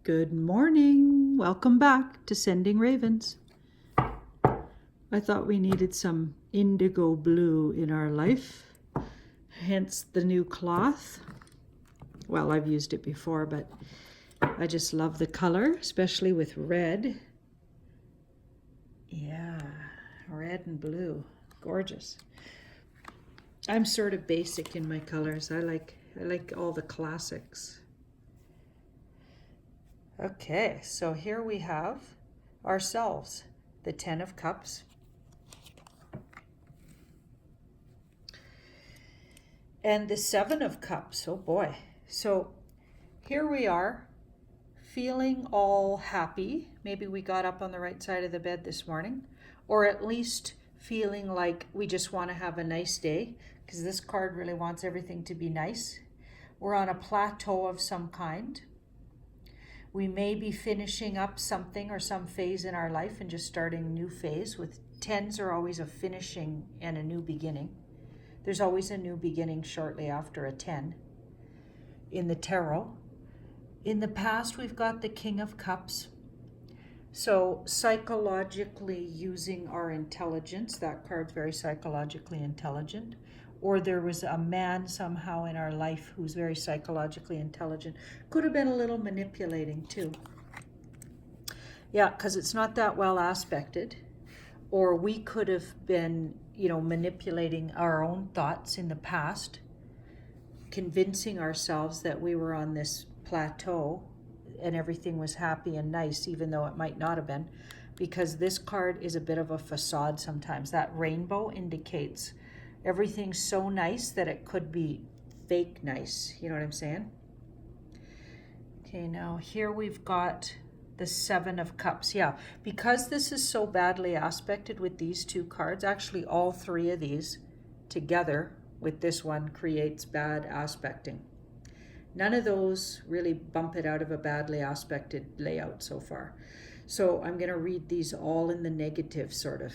Good morning. Welcome back to Sending Ravens. I thought we needed some indigo blue in our life, hence the new cloth. Well, I've used it before, but I just love the color, especially with red. Yeah, red and blue. Gorgeous. I'm sort of basic in my colors. I like all the classics. Okay, so here we have ourselves, the 10 of Cups. And the 7 of Cups, oh boy. So here we are, feeling all happy. Maybe we got up on the right side of the bed this morning, or at least feeling like we just want to have a nice day, because this card really wants everything to be nice. We're on a plateau of some kind. We may be finishing up something or some phase in our life and just starting a new phase. With 10s are always a finishing and a new beginning. There's always a new beginning shortly after a 10 in the tarot. In the past, we've got the King of Cups. So psychologically using our intelligence, that card's very psychologically intelligent. Or there was a man somehow in our life who's very psychologically intelligent. Could have been a little manipulating too. Yeah, because it's not that well aspected. Or we could have been, manipulating our own thoughts in the past, convincing ourselves that we were on this plateau and everything was happy and nice, even though it might not have been, because this card is a bit of a facade sometimes. That rainbow indicates everything's so nice that it could be fake nice. You know what I'm saying? Okay, now here we've got the 7 of Cups. Yeah, because this is so badly aspected with these two cards, actually all three of these together with this one creates bad aspecting. None of those really bump it out of a badly aspected layout so far. So I'm going to read these all in the negative sort of,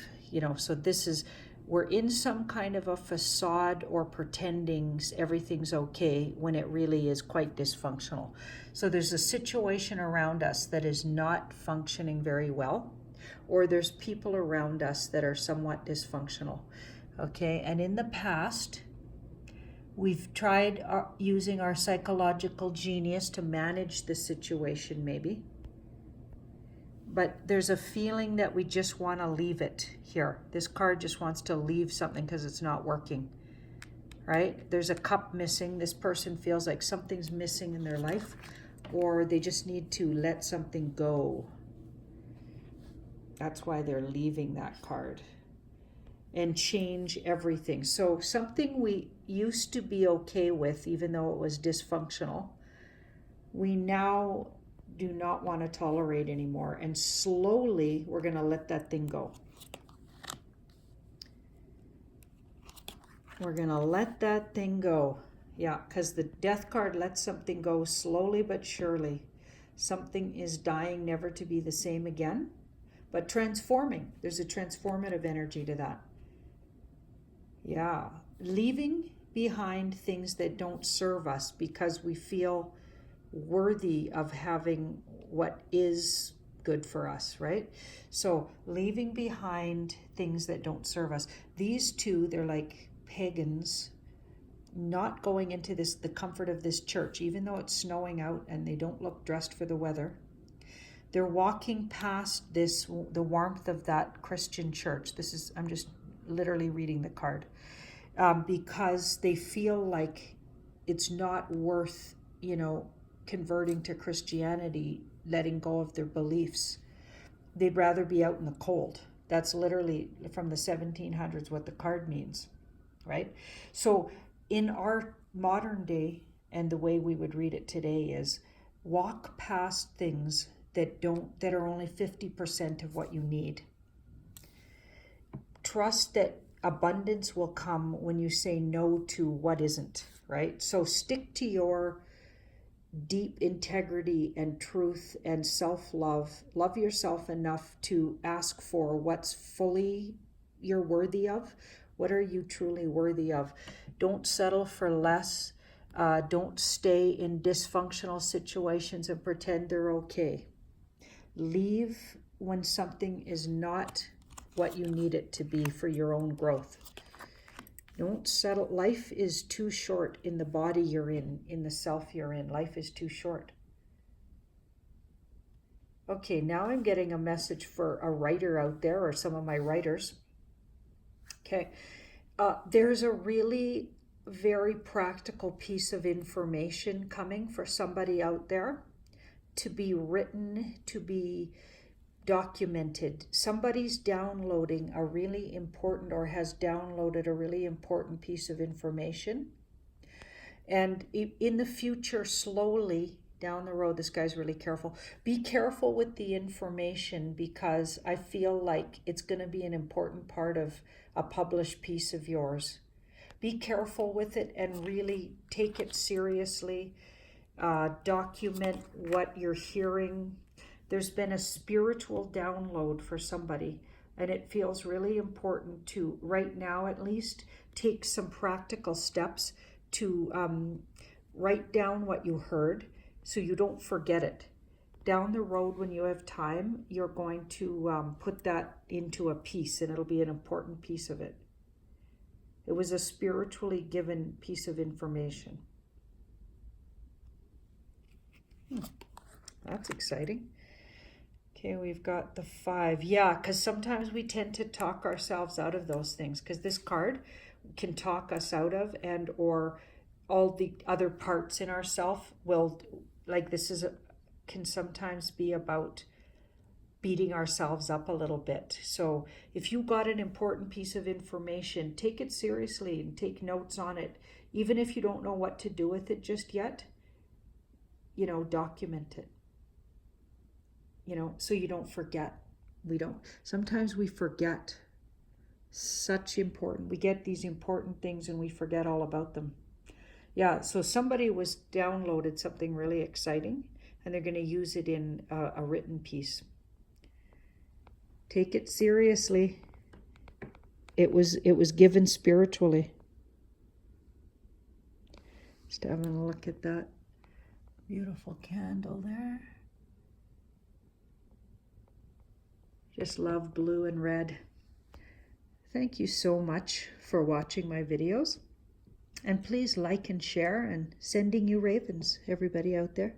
so this is, we're in some kind of a facade or pretending everything's okay when it really is quite dysfunctional. So there's a situation around us that is not functioning very well, or there's people around us that are somewhat dysfunctional. Okay, and in the past, we've tried using our psychological genius to manage the situation maybe. But there's a feeling that we just want to leave it here. This card just wants to leave something because it's not working, right? There's a cup missing. This person feels like something's missing in their life, or they just need to let something go. That's why they're leaving that card. And change everything. So something we used to be okay with, even though it was dysfunctional, we now do not want to tolerate anymore. And slowly, we're going to let that thing go. We're going to let that thing go. Yeah, because the Death card lets something go slowly but surely. Something is dying never to be the same again, but transforming. There's a transformative energy to that. Yeah, leaving behind things that don't serve us because we feel worthy of having what is good for us, right? So leaving behind things that don't serve us. These two, they're like pagans, not going into the comfort of this church, even though it's snowing out and they don't look dressed for the weather. They're walking past the warmth of that Christian church. I'm just literally reading the card, because they feel like it's not worth, converting to Christianity, letting go of their beliefs. They'd rather be out in the cold. That's literally from the 1700s what the card means, right? So in our modern day, and the way we would read it today is walk past things that are only 50% of what you need. Trust that abundance will come when you say no to what isn't, right? So stick to your deep integrity and truth and self-love. Love yourself enough to ask for what's fully you're worthy of. What are you truly worthy of? Don't settle for less. Don't stay in dysfunctional situations and pretend they're okay. Leave when something is not what you need it to be for your own growth. Don't settle. Life is too short in the body you're in the self you're in. Life is too short. Okay, now I'm getting a message for a writer out there, or some of my writers. Okay, there's a really very practical piece of information coming for somebody out there to be written, to be documented. Somebody's downloading a really important, or has downloaded a really important piece of information. And in the future, slowly down the road, this guy's really careful. Be careful with the information, because I feel like it's going to be an important part of a published piece of yours. Be careful with it and really take it seriously. Document what you're hearing. There's been a spiritual download for somebody, and it feels really important to, right now at least, take some practical steps to write down what you heard so you don't forget it. Down the road, when you have time, you're going to put that into a piece, and it'll be an important piece of it. It was a spiritually given piece of information. That's exciting. Okay, we've got the 5. Yeah, because sometimes we tend to talk ourselves out of those things, because this card can talk us out of, and or all the other parts in ourself will, like this is can sometimes be about beating ourselves up a little bit. So if you got an important piece of information, take it seriously and take notes on it. Even if you don't know what to do with it just yet, document it. So you don't forget. Sometimes we forget we get these important things and we forget all about them. Yeah, so somebody was downloaded something really exciting, and they're going to use it in a written piece. Take it seriously. It was given spiritually. Just having a look at that beautiful candle there. Just love blue and red. Thank you so much for watching my videos. And please like and share, and sending you ravens, everybody out there.